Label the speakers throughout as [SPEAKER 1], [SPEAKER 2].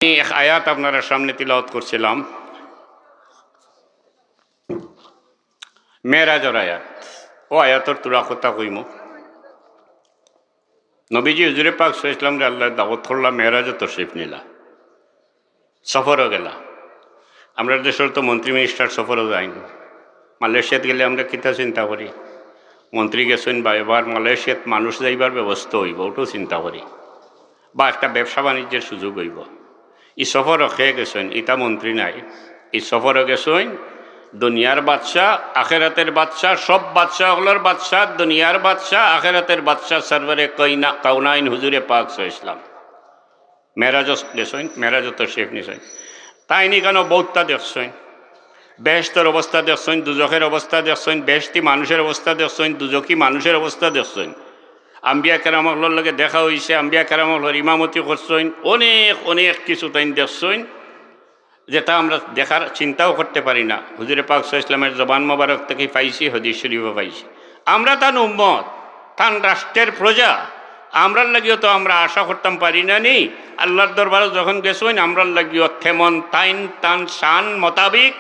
[SPEAKER 1] এক আয়াত আপনারা সামনে তিলাওয়াত করছিলাম, মেরাজের আয়াত। ও আয়াতর তুরা কথা কইম। নবীজি হুজুরে পাক সাল্লাল্লাহু আলাইহি ওয়াসাল্লাম রে আল্লাহ দাওয়াত করলা, মেরাজে তশরিফ নিলা, সফরও গেলা। আমরা দেশের তো মন্ত্রী মিনিস্টার সফরও যাইনি। মালয়েশিয়াত গেলে আমরা কিতা চিন্তা করি, মন্ত্রী গেছেন বা এবার মালয়েশিয়াত মানুষ যাইবার ব্যবস্থা হইব, ওটাও চিন্তা করি, বা একটা ব্যবসা বাণিজ্যের সুযোগ হইব। ই সফরও খেয়ে গেছেন, ইটা মন্ত্রী নাই। এই সফরও গেছেন দুনিয়ার বাদশাহ, আখেরাতের বাদশাহ, সব বাদশাহগুলোর বাদশাহ, দুনিয়ার বাদশাহ, আখেরাতের বাদশাহ, সরওয়ারে কাউনাইন হুজুরে পাক সাল্লাল্লাহু আলাইহি ওয়াসাল্লাম মেরাজ গেছেন, মেরাজ তশরিফ নিছেন। তাই নি কেন বহুতটা দেখছেন, বেহেশতের অবস্থা দেখছেন, দুজখের অবস্থা দেখছেন, বেহেশতি মানুষের অবস্থা দেখছেন, দুজকি মানুষের অবস্থা দেখছেন। আম্বিয়া কেরামহলর লগে দেখা হয়েছে, আম্বিয়া কেরামহলর ইমামতি করছেন, অনেক অনেক কিছু তাই দেখছেন যেটা আমরা দেখার চিন্তাও করতে পারি না। হুজুরে পাক সাল্লাল্লাহু আলাইহি ওয়াসাল্লামের জবান মোবারক থেকে পাইছি, হাদিস শরীফও পাইছি। আমরা তার উম্মত, তার রাষ্ট্রের প্রজা, আমরার লাগিও তো আমরা আশা করতাম পারি না নি। আল্লাহর দরবারে যখন গেছেন, আমরার লাগিও থেমন তাইন তান শান মোতাবিক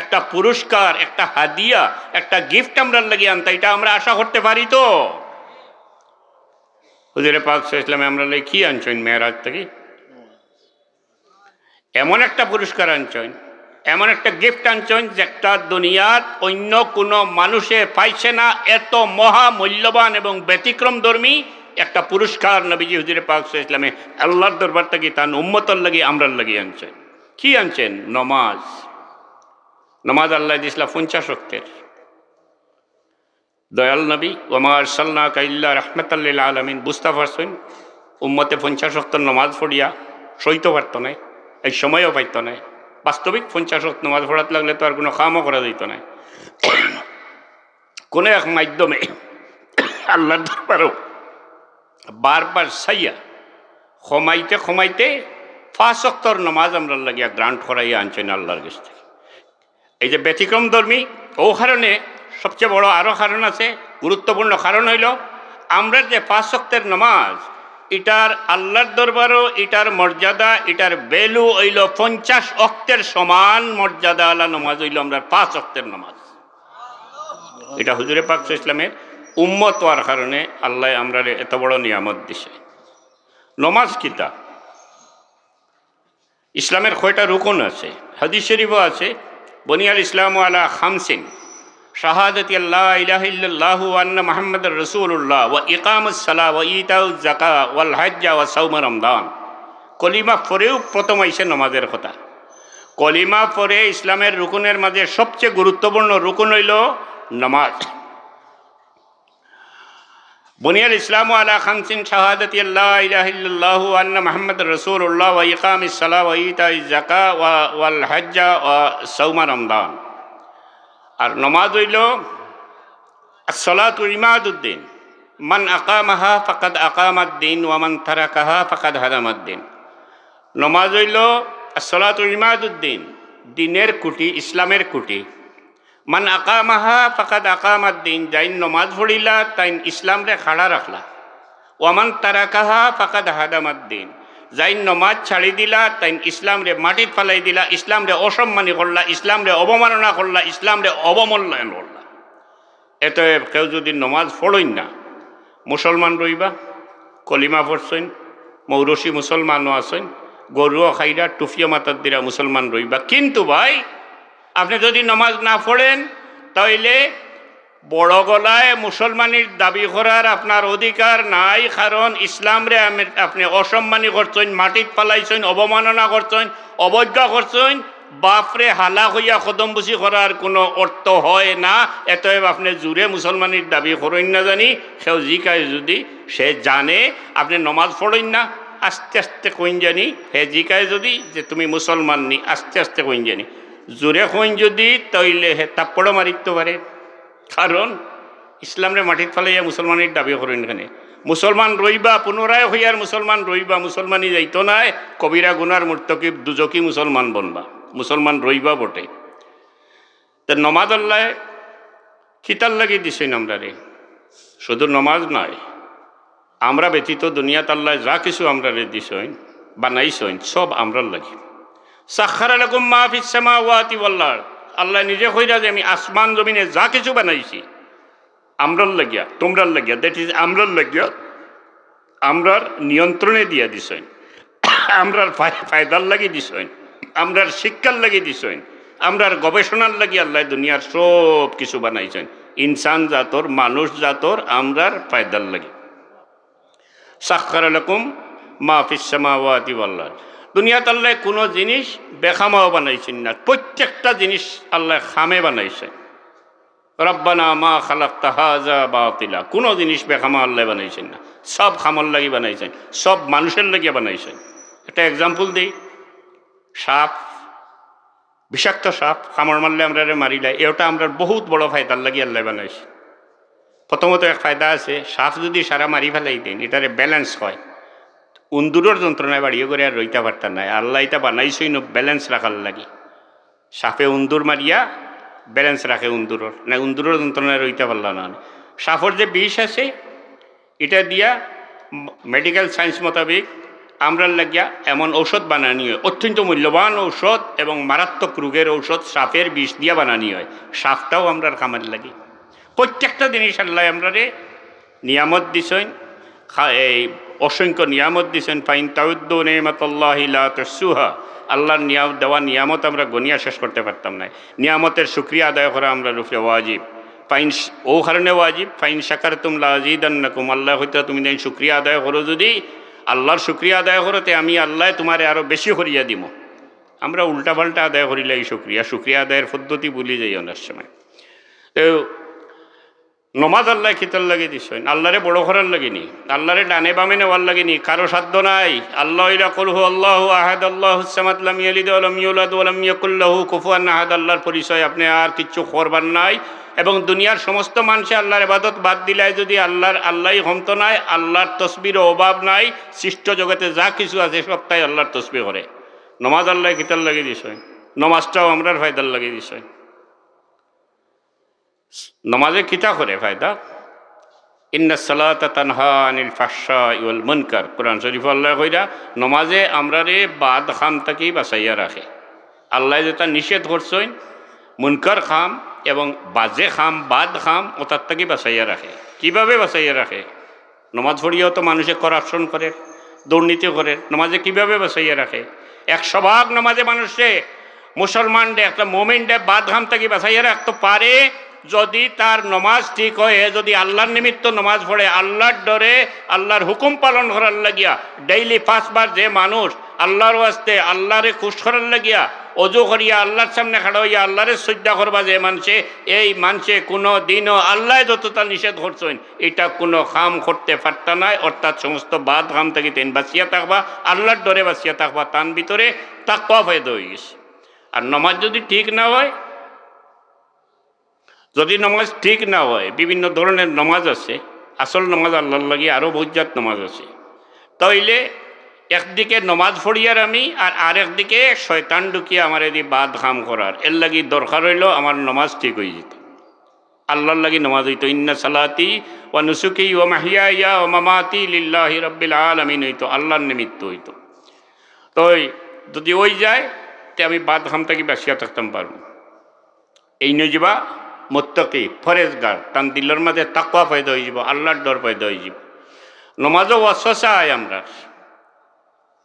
[SPEAKER 1] একটা পুরস্কার, একটা হাদিয়া, একটা গিফট আমরার লাগিয়ে আনতা, এটা আমরা আশা করতে পারি তো? হুজুরে পাক সাল্লাল্লাহু আলাইহি ওয়াসাল্লাম আমরা লাগি কি আনছেন মেরাজ থেকে? এমন একটা পুরস্কার আনছেন, এমন একটা গিফট আনছেন যেটা দুনিয়ার অন্য কোনো মানুষে পাইছে না। এত মহা মূল্যবান এবং ব্যতিক্রমধর্মী একটা পুরস্কার নবীজি হুজুরে পাক সাল্লাল্লাহু আলাইহি ওয়াসাল্লামে আল্লাহর দরবার থেকে তার উম্মতর লাগি আমরার লাগি আনছেন। কি আনছেন? নমাজ। নমাজ আল্লাহ দিয়েছিল 50 ওয়াক্তের। দয়াল নবী ওমা আরসালনাকা ইল্লা রাহমাতাল লিল আলামিন বুঝতে পারছেন, উম্মতে 50 ওয়াক্তের নমাজ পড়িয়া সইতে পারত না, এই সময়ও পাইত না। বাস্তবিক 50 ওয়াক্ত নমাজ পড়াতে লাগলে তো আর কোনো কামও করা যেত না। কোনো এক মাধ্যমে আল্লাহর দরবারও বারবার সাইয়া ক্ষমাইতে ক্ষমাইতে 5 ওয়াক্তের নমাজ আমরা লাগিয়া গ্রান্ট করাইয়া আনছেন আল্লাহর কাছ থেকে। এই যে ব্যতিক্রমধর্মী, ও কারণে সবচেয়ে বড় আরও কারণ আছে, গুরুত্বপূর্ণ কারণ হইল আমরা যে 5 ওয়াক্তের নামাজ, এটার আল্লাহর দরবারও এটার মর্যাদা, এটার ভ্যালু হইল 50 ওয়াক্তের সমান মর্যাদা আলা নামাজ হইল আমরা 5 ওয়াক্তের নামাজ। এটা হুজুরে পাক সাল্লাল্লাহু আলাইহি ওয়াসাল্লামের উম্মত হওয়ার কারণে আল্লাহ আমরা এত বড় নিয়ামত দিছে। নমাজ কিতা? ইসলামের কয়টা রুকন আছে, হাদিস শরীফও আছে। বনিয়াল ইসলাম আলা খামসিন, শাহাদাতি আল্লাহ ইলাহা ইল্লাল্লাহু ওয়া আন্না মুহাম্মাদুর রাসূলুল্লাহ ওয়া ইকামুস সালাহ ওয়া ইতাউজ যাকাত ওয়াল হজ্জ ওয়া সাওম রমজান। কলিমা পরেও প্রথম আইছে নমাজের কথা। কলিমা পরে ইসলামের রুকুনের মাঝে সবচেয়ে গুরুত্বপূর্ণ রুকুন হইল নামাজ। বুনিয়াল ইসলামু আলা খামসিন, শাহাদাতি আল্লাহ ইলাহা ইল্লাল্লাহু ওয়া আন্না মুহাম্মাদুর রাসূলুল্লাহ ওয়া ইকামিস সালাহ ওয়া ইতাউজ যাকাত ওয়াল হজ্জ ওয়া সাওম রমজান। আর নমাজ হইল আসসালাতু ইমাদুদ্দিন, মান আকামাহা ফাকাদ আকামাদ্দিন ওয়া মান তারাকাহা ফাকাদ হাদামাদ্দিন। নমাজ হইল আসসালাতু ইমাদুদ্দিন, দিনের কুটি, ইসলামের কুটি। মান আকামাহা ফাকাদ আকামাদ্দিন, যাইন নমাজ পড়িলা তাইন ইসলাম রে খাড়া রাখলা। ওয়া মান তারাকাহা ফাকাদ হাদামাদ্দিন, যাইন নমাজ ছাড়ি দিলা তাইন ইসলাম রে মাটিত ফালাই দিলা, ইসলাম রে অসম্মানী করলা, ইসলাম রে অবমাননা করলা, ইসলাম রে অবমূল্যায়ন করলা। এত কেউ যদি নমাজ পড়ইন না, মুসলমান রইবা, কলিমা পড়ছেন, মৌরসি মুসলমানও আছেন, গরুও খাইরা, টুফিয়া মাতার দিরা মুসলমান রইবা। কিন্তু ভাই আপনি যদি নমাজ না পড়েন তাইলে বড় গলায় মুসলমানের দাবি করার আপনার অধিকার নাই। কারণ ইসলাম রে আপনি অসম্মানী করছেন, মাটিত পালাইছেন, অবমাননা করছেন, অবজ্ঞা করছেন। বাপরে হালা হইয়া কদমবুসি করার কোনো অর্থ হয় না। এতএব আপনি জুড়ে মুসলমানের দাবি করেন না জানি, সেও জিকায় যদি সে জানে আপনি নমাজ পড়েন না, আস্তে আস্তে কইন জানি, হে জিকায় যদি যে তুমি মুসলমান নি, আস্তে আস্তে কইন জানি। জোরে কইন যদি তাইলে হে তাপ্পড়ও মারিতে পারে। কারণ ইসলামরে মাটিত ফালাইয়া মুসলমানের দাবি করেন। এখানে মুসলমান রইবা, পুনরায় হইয়ার মুসলমান রইবা, মুসলমানই যাইতো নাই, কবিরা গুনার মুর্তকিব দুজকি মুসলমান বনবা, মুসলমান রইবা বটে। তা নমাজ আল্লাহ খিতার লাগিয়ে দিছেন আমরা রে। শুধু নমাজ নয়, আমরা ব্যতীত দুনিয়াত আল্লাহ যা কিছু আমরা রে দিছেন বানাইছেন সব আমরার লাগি। সাখারা লাকুম মা ফিস সামাওয়াতি ওয়াল আরদ, আল্লাহ নিজে কইরা যে আমি আসমান জমিনে যা কিছু বানাইছি আমরার লাগিয়া, তোমরার লাগিয়া, দ্যাট ইজ আমরার লাগিয়া, আমরার নিয়ন্ত্রণে দিয়া দিছেন, আমরার ফায়দার লাগি দিছেন, আমরার শিক্ষার লাগি দিছেন, আমরার গবেষণার লাগি আল্লাহ দুনিয়ার সব কিছু বানাইছেন। ইনসান জাতর, মানুষ জাতর আমরার ফায়দার লাগি। সাখারা লাকুম মা ফিস সামাওয়াতি ওয়াল আরদ, দুনিয়াত আল্লাহ কোনো জিনিস বেখামাও বানাইছেন না, প্রত্যেকটা জিনিস আল্লাহ খামে বানাইছেন। রব্বানা মা খালাকতা হাযা বাতিলা, কোনো জিনিস বেখামা আল্লাহ বানাইছেন না, সব খামর লাগি বানাইছেন, সব মানুষের লাগিয়ে বানাইছেন। একটা এক্সাম্পল দিই, সাপ, বিষাক্ত সাপ কামড় মারলে আমরা মারিলাই, এটা আমরা বহুত বড় ফায়দার লাগি আল্লাহ বানাইছে। প্রথমত এক ফায়দা আছে, সাপ যদি সারা মারি ফেলাই দেন এটারে ব্যালেন্স হয়, উন্দুরের যন্ত্রণায় বাড়িয়ে করে আর রইতে পারতাম না, আল্লাহ এটা বানাইছই না ব্যালেন্স রাখার লাগি। সাপে উন্দুর মারিয়া ব্যালেন্স রাখে উন্দুরের, না উন্দুরের যন্ত্রণায় রইতে পারলাম না। সাপের যে বিষ আছে এটা দিয়া মেডিকেল সায়েন্স মোতাবেক আমরার লাগিয়া এমন ঔষধ বানানি হয়, অত্যন্ত মূল্যবান ঔষধ এবং মারাত্মক রোগের ঔষধ সাপের বিষ দিয়া বানানি হয়। সাপটাও আমরার খামার লাগি। প্রত্যেকটা জিনিস আল্লাহ আমরারে নিয়ামত দিছেন, এই অসংখ্য নিয়ামত দিছেন। ফাইন তাউদ্দু নিমাতাল্লাহি লা তুহসুহা, আল্লাহর দেওয়া নিয়ামত আমরা গনিয়া শেষ করতে পারতাম না। নিয়ামতের শুকরিয়া আদায় করা আমরা রূপে ওয়াজিব। ফাইন ও কারণে ওয়াজিব, ফাইন শাকারতুম লাযিদান্নাকুম, আল্লাহ হইতে তুমি দেন শুকরিয়া আদায় করো, যদি আল্লাহর শুকরিয়া আদায় করোতে আমি আল্লাহ তোমারে আরও বেশি করিয়া দিব। আমরা উল্টাপাল্টা আদায় করিলে এই শুকরিয়া আদায়ের পদ্ধতি ভুলি যাই অনেক সময়। তো নমাজ আল্লাহ খিতার লাগে দিছেন, আল্লাহরে বড় করার লাগেনি, আল্লাহরে ডানে বামে নেওয়ার লাগেনি, কারো সাধ্য নাই। আল্লাহ কুলহু আল্লাহু আহাদ আল্লাহুস সামাদ লাম ইয়ালিদ ওয়া লাম ইউলাদ ওয়া লাম ইয়াকুল লাহু কুফুয়ান আহাদ, আল্লাহর পরিচয় আপনি আর কিচ্ছু করবার নাই। এবং দুনিয়ার সমস্ত মানুষে আল্লাহর ইবাদত বাদ দিলাই যদি আল্লাহই হমত নাই, আল্লাহর তসবিরও অভাব নাই, সৃষ্ট জগতে যা কিছু আছে সবটাই আল্লাহর তসবিহ করে। নমাজ আল্লাহ খিতার লাগে দিছেন, নমাজটাও আমরার ফায়দার লাগে দিছেন। নমাজে কিতা করে ফায়দা, ইন্নাস সালাতা তানহা আনিল ফাহশাই ওয়াল মুনকার, কোরআন শরীফ আল্লাহ কইরা নমাজে আমরারে বাদ খাম থাকি বাঁচাইয়া রাখে। আল্লাহ যেটা নিষেধ করছেন মুনকার খাম এবং বাজে খাম, বাদ খাম, ওটার থাকি বাঁচাইয়া রাখে। কিভাবে বাঁচাইয়া রাখে? নমাজ পড়িয়াও তো মানুষে করাপশন করে, দুর্নীতি করে, নমাজে কিভাবে বাঁচাইয়া রাখে? 100 ভাগ নমাজে মানুষে, মুসলমানদের একটা মোমেন্টে বাদ খাম থাকি বাঁচাইয়া রাখতে পারে যদি তার নমাজ ঠিক হয়ে, যদি আল্লাহর নিমিত্ত নমাজ পড়ে, আল্লাহর ডরে, আল্লাহর হুকুম পালন করার লাগিয়া ডেইলি 5 বার যে মানুষ আল্লাহর ওয়াস্তে আল্লাহরে খুশ করার লাগিয়া অজু করিয়া আল্লাহর সামনে খাড়া হইয়া আল্লাহরে শ্রদ্ধা করবা যে মানুষে, এই মানুষে কোনো দিনও আল্লাহ যতটা নিষেধ করছেন এটা কোনো খাম করতে পারতা নাই। অর্থাৎ সমস্ত বাদ খাম থেকে তেন বাঁচিয়া থাকবা, আল্লাহর ডরে বাঁচিয়া থাকবা, তার ভিতরে তাকওয়া ফায়দা হয়ে গেছে। আর নমাজ যদি ঠিক না হয়, যদি নমাজ ঠিক না হয়, বিভিন্ন ধরনের নমাজ আছে, আসল নমাজ আল্লাহর লাগি আরও বহুজাত নমাজ আছে, তাইলে একদিকে নমাজ পড়িয়ার আমি আর আরেকদিকে শয়তান ঢুকিয়ে আমার এদি বাদ খাম করার, এর লাগি দরকার হইল আমার নমাজ ঠিক হয়ে যেত, আল্লাহর লাগি নমাজ হইতো। ইন্না সালাতি ওয়া নুসুকি ওয়া মাহিয়ায়া ওয়া মামাতি লিল্লাহি রাব্বিল আলামিন হইতো, আল্লাহর নিমিত্ত হইতো। তো যদি ওই যায় তে আমি বাদ খাম থাকি বাঁচিয়া থাকতাম পারবো। এই নজিবা মুত্তাকি ফরেজগার, তান দিলের মাঝে তাকওয়া পয়দা হয়ে যাব, আল্লাহর ডর পয়দা হয়ে যাব। নমাজও ওয়াসওয়াসা হয়, আমরা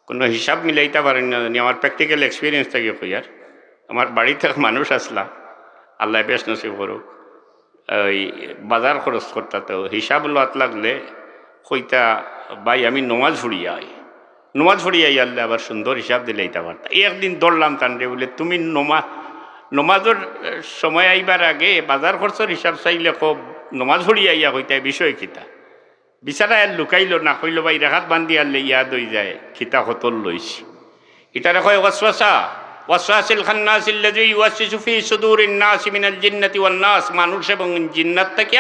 [SPEAKER 1] কোনো হিসাব মিলাইতে পারেন না জানি। আমার প্র্যাকটিক্যাল এক্সপিরিয়েন্স থেকে কইয়ার, আমার বাড়িতে মানুষ আসলা, আল্লাহ বেশ নসিব করুক, ওই বাজার খরচ করতে, তো হিসাব লোয়াত লাগলে কইতা ভাই আমি নমাজ ফুড়িয়াই, নমাজ ফুড়িয়াই আল্লাহ আবার সুন্দর হিসাব দিলে এইটা পারতা। একদিন দৌড়লাম তানরে, বলে তুমি নমাজের সময় আইবার আগে বাজার খরচর হিসাব চাইলে খুব নমাজ ফুড়িয়াইয়া কইতা বিষয় কিতা বিচারা আর লুকাইল না, কইল ভাই রেখাত বান্ধি আনলে ইয়াদ হয়ে যায় খিতা হতল লইছি। এটারে কয় ওয়াসওয়াসা, ওয়াসওয়াসিল খান্নাসিল্লাযী ইউওয়াসওয়িসু ফী সুদুরিন নাসি মিনাল জিন্নাতি ওয়ান নাস, মানুষ এবং জিন্নাত থেকে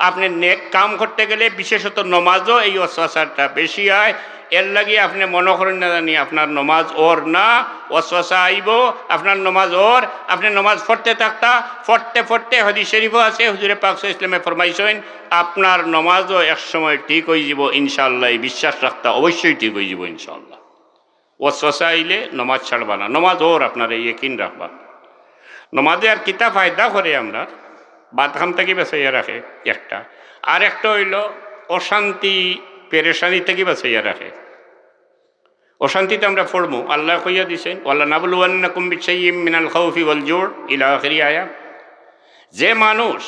[SPEAKER 1] আপনি নেক কাম করতে গেলে বিশেষত নমাজও এই ওয়াসওয়াসাটা বেশি হয়। এর লাগি আপনি মনে করেন না জানি আপনার নমাজ ওর না, ওয়াসওয়াসা আইব, আপনার নমাজ ওর, আপনি নমাজ পড়তে থাকতা, পড়তে পড়তে হাদিস শরীফও আছে, হুজুরে পাক সাল্লাল্লাহু আলাইহি ওয়াসাল্লামে ফরমাইছেন আপনার নমাজও এক সময় ঠিক হয়ে যাব ইনশাআল্লাহ। বিশ্বাস রাখতা অবশ্যই ঠিক হয়ে যাব ইনশাআল্লাহ। ওয়াসওয়াসা আইলে নমাজ ছাড়বা না, নমাজ ওর আপনারা ইয়কিন রাখবা। নমাজে আর কিতা ফায়দা করে আমরা বাদখাম থেকে বেঁচাইয়া রাখে একটা, আর একটা হইল অশান্তি পেরেশানি থেকে বাঁচাইয়া রাখে। অশান্তিতে আমরা পড়বো, আল্লাহ কইয়া দিছেন ওয়াল্লা নাবলুয়ান্নাকুম বিশাইয়্যিম মিনাল খাউফি ওয়াল জুর ইলা আখিরি আয়া। যে মানুষ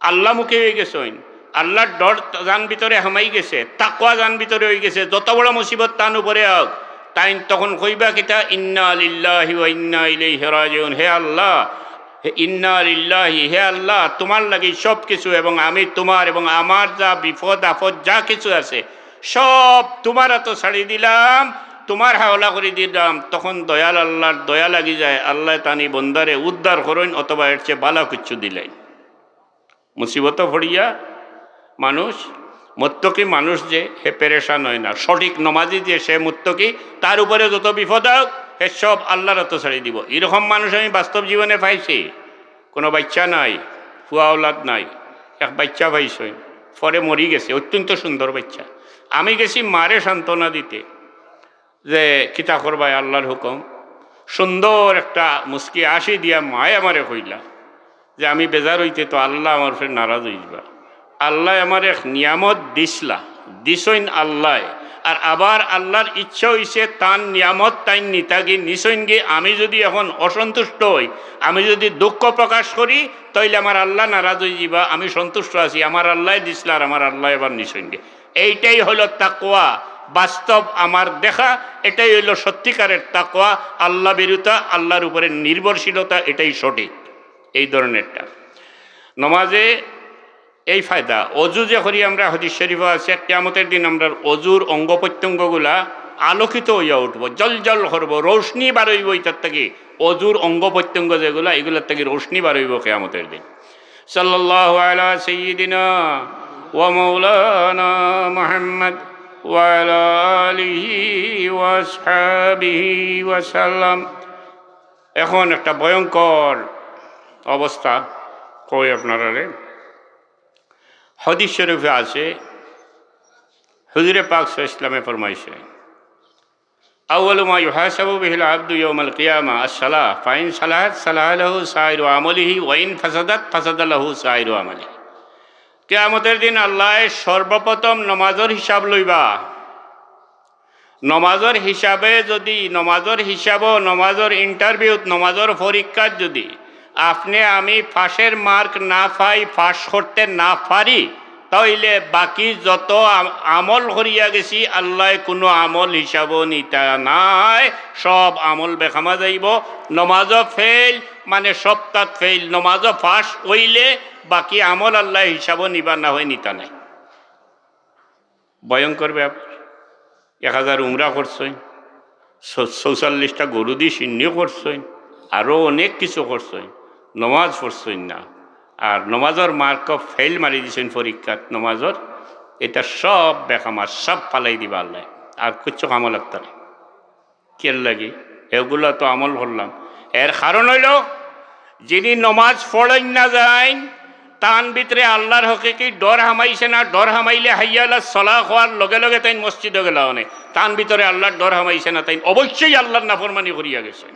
[SPEAKER 1] আল্লাহ মুখে হয়ে গেছেন, আল্লাহর ডর জান ভিতরে হামাই গেছে, তাকওয়া জান ভিতরে হয়ে গেছে, যত বড় মুসিবত তান উপরে হোক তাই তখন কইবা কিতা ইন্না লিল্লাহি ওয়া ইন্না ইলাইহি রাজিউন। হে আল্লাহ, ইন্না লিল্লাহি, হে আল্লাহ তোমার লাগি সব কিছু, এবং আমি তোমার, এবং আমার যা বিপদ আপদ যা কিছু আছে সব তোমার হাতে ছাড়ি দিলাম, তোমার হাওলা করে দিলাম। তখন দয়াল আল্লাহর দয়া লাগি যায়, আল্লাহ তানি বন্দারে উদ্ধার করেন, অথবা এর চেয়ে বালা কিচ্ছু দিলেন। মুসিবত ভরিয়া মানুষ মুত্তকি মানুষ যে হে পেরেশান হয় না, সঠিক নমাজি যে সে মুত্তকি, তার উপরে যত বিপদ হোক হে সব আল্লাহর হাতে ছাড়ি দিব। এরকম মানুষ আমি বাস্তব জীবনে পাইছি। কোনো বাচ্চা নাই, ফুয়া ওলাদ নাই, এক বাচ্চা পাইছি, পরে মরি গেছে, অত্যন্ত সুন্দর বাচ্চা। আমি গেছি মারে সান্ত্বনা দিতে যে কিতা করবাই আল্লাহর হুকুম। সুন্দর একটা মুস্কি আসি দিয়া মায় আমারে কইলা যে আমি বেজার হইতে তো আল্লাহ আমার ফের নারাজ হইবা। আল্লাহ আমার এক নিয়ামত দিছইন আল্লাহ, আর আবার আল্লাহর ইচ্ছা হইছে তার নিয়ামত তাই নিতাগি নিছইন গিয়ে আমি যদি এখন অসন্তুষ্ট হই, আমি যদি দুঃখ প্রকাশ করি, তাইলে আমার আল্লাহ নারাজ হয়ে যাবা। আমি সন্তুষ্ট আছি, আমার আল্লাহ দিছিল আর আমার আল্লাহ এবার নিছইন গে। এইটাই হলো তাকওয়া, বাস্তব আমার দেখা। এটাই হইল সত্যিকারের তাকওয়া, আল্লাহ বিরুতা, আল্লাহর উপরে নির্ভরশীলতা, এটাই সঠিক। এই ধরনেরটা নমাজে এই ফায়দা। অজু যে করি আমরা, হাদিস শরীফ আছে কিয়ামতের দিন আমরা অজুর অঙ্গ প্রত্যঙ্গগুলা আলোকিত হইয়া উঠব, জল জল করব, রোশনি বার হইব এটার থেকে। অজুর অঙ্গ প্রত্যঙ্গ যেগুলা, এগুলোর থেকে রোশনি বার হইব কিয়ামতের দিন। সাল্লাল্লাহু আলা সাইয়্যিদিনা ওয়া মাওলানা মুহাম্মদ ওয়া আলা আলিহি ওয়া আসহাবিহি ওয়া সাল্লাম। এখন একটা ভয়ঙ্কর অবস্থা কই আপনারা রে। হাদিস শরীফে আছে, হুজুরে পাক সাল্লাল্লাহু আলাইহি ওয়াসাল্লামে ফরমাইছে আউয়ালু মা ইউহাসাবু বিহিল আবদু ইয়াউমাল কিয়ামা আস-সালাহ ফাইন সালাহাত সালাহা লাহু সাইরু আমলিহি ওয়া ইন ফাসাদাত ফাসাদা লাহু সাইরু আমলিহি। কিয়ামতের দিন আল্লাহ সর্বপ্রথম নমাজের হিসাব লইবা। নমাজের হিসাবে যদি নমাজের ইন্টারভিউত, নমাজের পরীক্ষাত যদি আপনি আমি ফাঁসের মার্ক না পাই, ফাঁস করতে না পারি, তাইলে বাকি যত আমল করিয়া গেছি আল্লাহ কোনো আমল হিসাবও নিতা নাই, সব আমল বেখামা যাইব। নমাজও ফেল মানে সপ্তাহ ফেল, নমাজও ফাঁস হইলে বাকি আমল আল্লাহ হিসাবও নিবা না হয় নিতা নাই। ভয়ঙ্কর ব্যাপার। 1000 উমরা করছেন, 44টা গরু দিয়ে সিন্নিও করছেন, আরও অনেক কিছু করছেন, নমাজ পড়ছেন না, আর নমাজের মার্ক ফেল মারি দিছেন পরীক্ষাত নমাজের। এটা সব বেখামা, সব ফালাই দিবা আল্লাহ, আর কিচ্ছু কামল লাগতে না। কের লাগি এগুলো তো আমল করলাম। এর কারণ হইল যিনি নমাজ পড়েন না যায় তান ভিতরে আল্লাহর হকে কি ডর হামাইছে না। ডর হামাইলে হাইয়ালা সলাহ হওয়ার লগে লগে তাই মসজিদে গেলা অনেক, তান ভিতরে আল্লাহর ডর হামাইছে না, তাই অবশ্যই আল্লাহর নাফরমানি করিয়া গেছেন।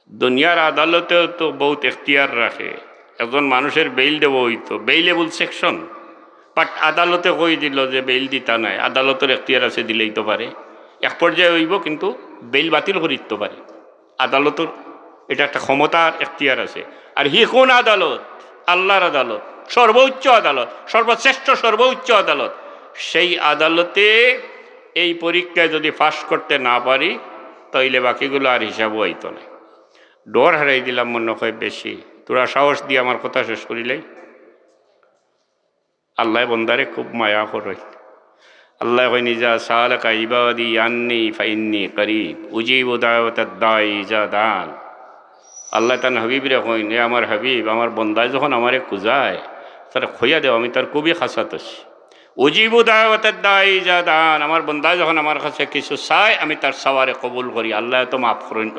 [SPEAKER 1] দুনিয়ার আদালতেও তো বহুত এখতিয়ার রাখে। একজন মানুষের বেইল দেব হইতো, বেইলেবল সেকশন, বাট আদালতে কই দিল যে বেইল দিতা নাই। আদালতের এখতিয়ার আছে, দিলেই তো পারে, এক পর্যায়ে হইব, কিন্তু বেইল বাতিল করি দিতে পারে। আদালতের এটা একটা ক্ষমতার এখতিয়ার আছে। আর হি কোন আদালত? আল্লাহর আদালত, সর্বোচ্চ আদালত, সর্বশ্রেষ্ঠ সর্বোচ্চ আদালত। সেই আদালতে এই পরীক্ষায় যদি পাস করতে না পারি, তাইলে বাকিগুলো আর হিসাবও হইতো না। ডর হারাই দিলাম মনে হয় বেশি। তোরা সাহস দিয়ে আমার কথা শেষ করিলেই। আল্লাহ বন্দারে খুব মায়া করে। আল্লাহ কই নিজা সালাকা ইবাদি আন্নি ফাইন্নি করিব উজিবু দাওয়াতাদ দাঈ ইজা দান। আল্লাহ তার হাবিবরে কইন, এ আমার হাবিব, আমার বন্দায় যখন আমারে খুঁজায় তারা খইয়া দেও, আমি তার খুবই খাসাত আছি। উজিবু দাওয়াতাদ দাঈ ইজা দান, আমার বন্দায় যখন আমার কাছে কিছু চায় আমি তার সাওয়ারে কবুল করি। আল্লাহ এত মাফ করেন,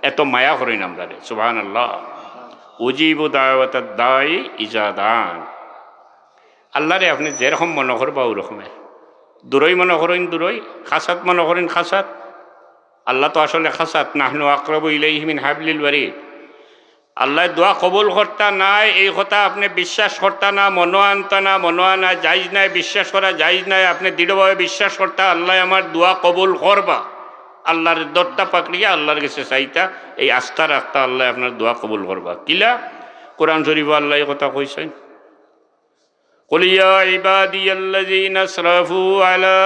[SPEAKER 1] এত মায়া করেন আমরা রে। সুবহানাল্লাহ। উজিবু দাওয়াতাদ দাঈ ইজা দান। আল্লাহরে আপনি যেরকম মনে করবা ওরকমের, দূরই মনে করেন দূরই, খাসাত মনে করেন খাসাত, আল্লাহ তো আসলে খাসাত, নাহনু আকরাবু ইলাইহি মিন হাবলিল ওয়ারিদ। আল্লাহ দোয়া কবুল করতা নাই এই কথা আপনি বিশ্বাস করতা না, মনো আনতা না, মনো আনা যাইজ নাই, বিশ্বাস করা যাইজ নাই। আপনি দৃঢ়ভাবে বিশ্বাস করতা আল্লাহ আমার দোয়া কবুল করবা, আল্লাহর দরটা পাকড়িয়া আল্লাহর কাছে চাইতা, এই আস্থা রাখতা আল্লাহ আপনার দোয়া কবুল করবা। কিলা কোরআন শরীফ আল্লাহ এই কথা কইছেন, কুল ইয়া ইবাদিয়াল্লাযীনা আসরাফু আলা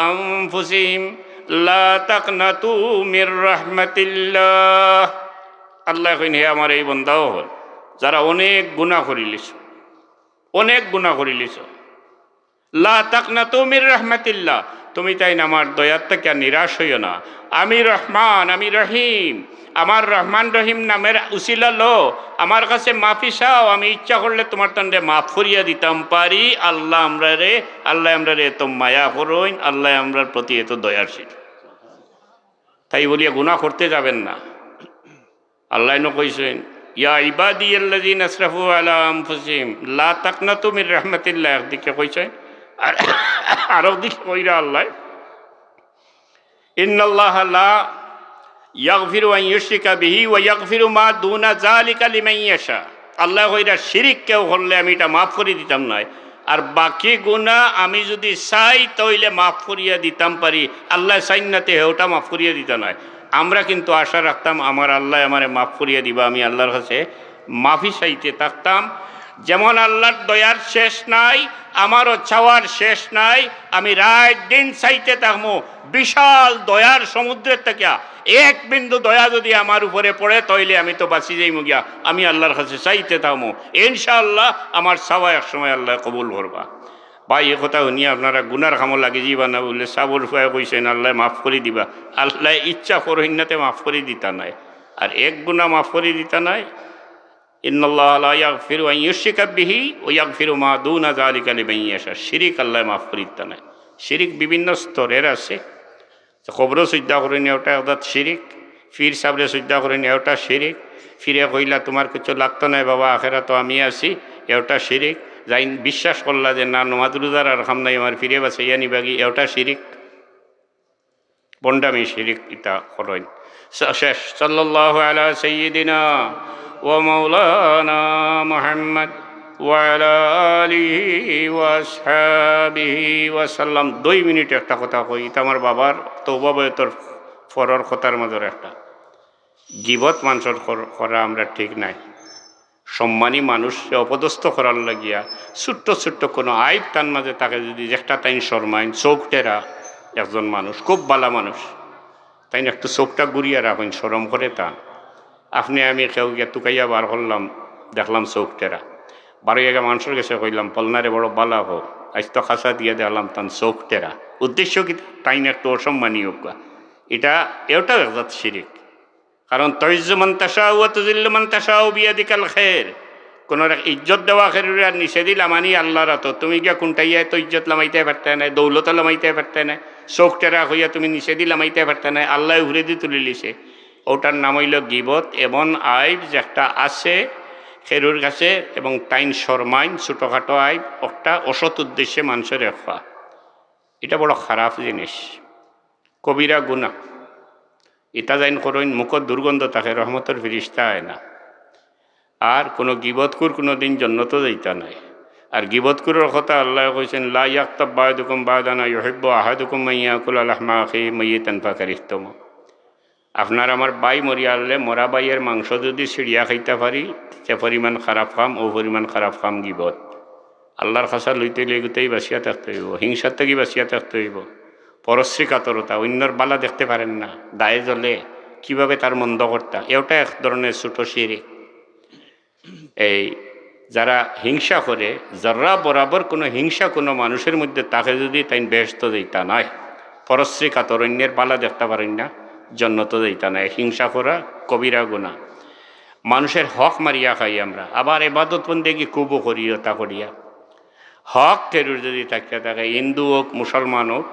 [SPEAKER 1] আনফুসিহিম লা তাকনাতু মির রাহমাতিল্লাহ। আল্লাহ কইন হে আমার এই বান্দাও হল যারা অনেক গুনাহ করিলিছ, অনেক গুনাহ করিলিছ, লা তাকনাতু মির রাহমাতিল্লাহ, তুমি তাই না আমার দয়ার থেকে নিরাশ হইও না। আমি রহমান, আমি রহিম, আমার রহমান রহিম নামের উসিলা লো, আমার কাছে মাফি চাও, আমি ইচ্ছা করলে তোমার তন্ডে মাফ করিয়া দিতাম পারি। আল্লাহ আমরা রে এত মায়া করইন, আল্লাহ আমরার প্রতি এত দয়াশীল। তাই বলিয়া গুনাহ করতে যাবেন না। আল্লাহ কইছেন ইয়া ইবাদিয়াল্লাযীনা আসরাফু আলা আনফুসিহিম লা তাকনাতু মির রাহমাতিল্লাহ, একদিকে কইছেন আর আরেকদিকে কইরা আল্লাহ ইন্নাল্লাহা লা ইয়াগফিরু আন ইউশরিকা বিহি ওয়া ইয়াগফিরু মা দুনা যালিকা লিমান ইয়াশা। আল্লাহ কইরা শিরিক কেউ করলে আমি এটা মাফ করে দিতাম না, আর বাকি গুনাহ আমি যদি চাই তাইলে মাফ করিয়া দিতাম পারি। আল্লাহ চাইনাতে ওটা মাফ করিয়া দিতা নয়। আমরা কিন্তু আশা রাখতাম আমার আল্লাহ আমারে মাফ করিয়া দিবা, আমি আল্লাহর কাছে মাফি চাইতে থাকতাম। যেমন আল্লাহর দয়ার শেষ নাই, আমারও চাওয়ার শেষ নাই। আমি রাত দিন চাইতে থাকবো বিশাল দয়ার সমুদ্রের থেকে এক বিন্দু দয়া যদি আমার উপরে পড়ে তাইলে আমি তো বাঁচি যাইমু গিয়া, আমি আল্লাহর কাছে চাইতে থাকবো, ইনশাআল্লাহ আমার চাওয়া এক সময় আল্লাহ কবুল করবা। ভাই এ কথা শুনিয়া আপনারা গুনার খামো লাগে যাবা না বললে সাবর ফুয়া কইছেন আল্লাহ মাফ করে দিবা। আল্লাহ ইচ্ছা করহিনাতে মাফ করে দিতা নাই, আর এক গুনাহ মাফ করে দিতা নাই। ইন্নাল্লাহা লা ইয়াগফিরু আন ইউশরিকা বিহি ওয়া ইয়াগফিরু মা দুনা যালিকা লিমান ইয়াশা। শিরিক আল্লাহ মাফ করে দিতা নাই। শিরিক বিভিন্ন স্তরের আছে। কবর শ্রদ্ধা করে নিয়ে ওটা ওটা শিরিক, ফির সাবরে শ্রদ্ধা করে নিয়ে ওটা শিরিক, ফিরে কইলা তোমার কিছু লাগতো না বাবা আখেরা তো আমি আছি, এটা শিরিক। যাই বিশ্বাস করলা যে না নমাজ রোজার আর খাম নাই আমার ফিরে বাঁচাইয়া নিবাগি, এটা শিরিক, বন্ডামি শিরিক। ইতা করেন শেষ। সাল্লাল্লাহু আলা সাইয়্যিদিনা ওয়া মাওলানা মুহাম্মদ ওয়া আলা আলিহি ওয়া আসহাবিহি ওয়া সাল্লাম। 2 মিনিট একটা কথা কই, এটা আমার বাবার তওবা বয়তর ফরর কথার মাঝে একটা। গীবত মানুষের করা আমরা ঠিক নাই। সম্মানী মানুষকে অপদস্থ করার লাগিয়া ছোট্ট ছোট্ট কোনো আইব তার মাঝে তাকে যদি একটা তাইন শর্মাইন, চোখটেরা একজন মানুষ খুব ভালো মানুষ, তাই একটু চোখটা গুড়িয়া রাখেন, সরম করে তা আপনি আমি কেউ গিয়া টুকাইয়া বার করলাম, দেখলাম চোখটেরা বারো জায়গা মানুষের কাছে কইলাম পলনারে বড় বালা হোক, আজ তো খাসা দিয়ে দেখলাম তান চোখটেরা। উদ্দেশ্য কি তাইন একটু অসম্মানী হোক, এটাও একজাত শিরিক। কারণ তৈজু মান তাশাউ ওয়া তুযিল্লু মান তাশাউ বিয়াদিকাল খায়র। কোন ইজ্জত দেওয়া খেরুর আর নিষেধ লামানি আল্লাহর হাতে। তুমি গিয়া কোনটাইয়া তো ইজ্জত লামাইতে পারতে না, দৌলত লামাইতে পারতে না, চোখ টেরা হইয়া তুমি নিষেধি লামাইতে পারতে না, আল্লাহ ঘুরে দিয়ে তুলে লিছে। ওটার নাম হইল গিবত। এবং আইব যে একটা আছে খেরুর কাছে এবং টাইন শর্মাইন ছোটোখাটো আইব, একটা অসৎ উদ্দেশ্যে মানুষের রেখা, এটা বড় খারাপ জিনিস, কবিরা গুনাহ। ইটা যাইন করইন মুখত দুর্গন্ধ থাকে, রহমতের ফিরিস্তা হয় না। আর কোনো গিবতকুর কোনো দিন জন্নত যাইতা নাই। আর গিবতকুরের কথা আল্লাহ কইছেন লা ইয়াক্তাব বা'দুকুম বা'দান ইউহিব্বু আহাদুকুম মান ইয়াকুলা লাহমা আখিহি মাইয়িতান ফাকারিহতুমু। আপনার আমার বাই মরিয়া আনলে মরা বাইয়ের মাংস যদি ছিড়িয়া খাইতে পারি, সে পরিমাণ খারাপ কাম, ও পরিমাণ খারাপ কাম গিবত। আল্লাহর খাসা লইতে লেগুতেই বাঁচিয়া থাকতে হইব, হিংসার থেকে বাঁচিয়া থাকতে হইব। পরশ্রী কাতরতা, অন্যর বালা দেখতে পারেন না, দায়ে জ্বলে কিভাবে তার মন্দ কর্তা, এটা এক ধরনের ছোট শিরিক। এই যারা হিংসা করে, যারা বরাবর কোনো হিংসা কোনো মানুষের মধ্যে তাকে যদি তাই ব্যস্ত দিতা নয়, পরশ্রী কাতর, অন্যের বালা দেখতে পারেন না, জন্নত দিতা নয়, হিংসা করা কবিরা গুনাহ। মানুষের হক মারিয়া খাই আমরা, আবার এবাদত বন্দেগী কুবও করিও তা করিয়া। হক কেরুর যদি থাকিয়া থাকে, হিন্দু হোক মুসলমান হোক,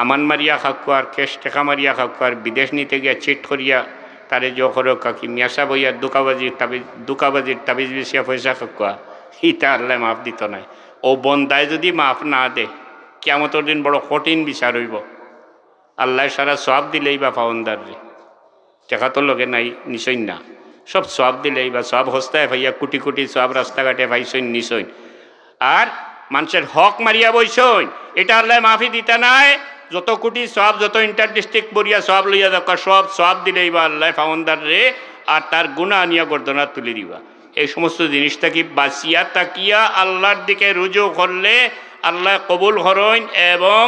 [SPEAKER 1] আমান মারিয়া খাক্কু আর কেশ টেকা মারিয়া খাক্কু আর বিদেশ নিতে গিয়া চিট করিয়া তারে জোহরো কাকি মিয়াসা বইয়া দুকাবাজির তাবিজ বেশিয়া পয়সা খাক্কুয়া, ইটা আল্লাহ মাফ দিত নাই। ও বন্দায় যদি মাফ না দে, কিয়ামতের দিন বড় কঠিন বিচার হইব। আল্লাহ সারা সব দিলেই বা ফাউন্দার রে টেকা তো লগে নাই নিশইন না সব সব দিলেই বা সব হস্তায় ভাইয়া কোটি কোটি সব রাস্তাঘাটে ভাইসইন নিশইন আর মানুষের হক মারিয়া বইসইন এটা আল্লাহ মাফি দিতে নাই যত কোটি সব যত ইন্টার ডিস্ট্রিক্ট বরিয়া সব লইয়া দরকার সব সব দিলেই বা আল্লাহ ফাউন্দার রে আর তার গুণা আনিয়া গর্দনা তুলে দিবা এই সমস্ত জিনিসটা কি বাঁচিয়া তাকিয়া আল্লাহর দিকে রুজু করলে আল্লাহ কবুল হরইন এবং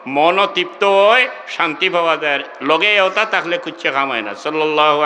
[SPEAKER 1] মন তৃপ্ত হয় শান্তি পাওয়া যায় লগে ওটা থাকলে কুচ্ছে খামায় না সাল্লাল্লাহু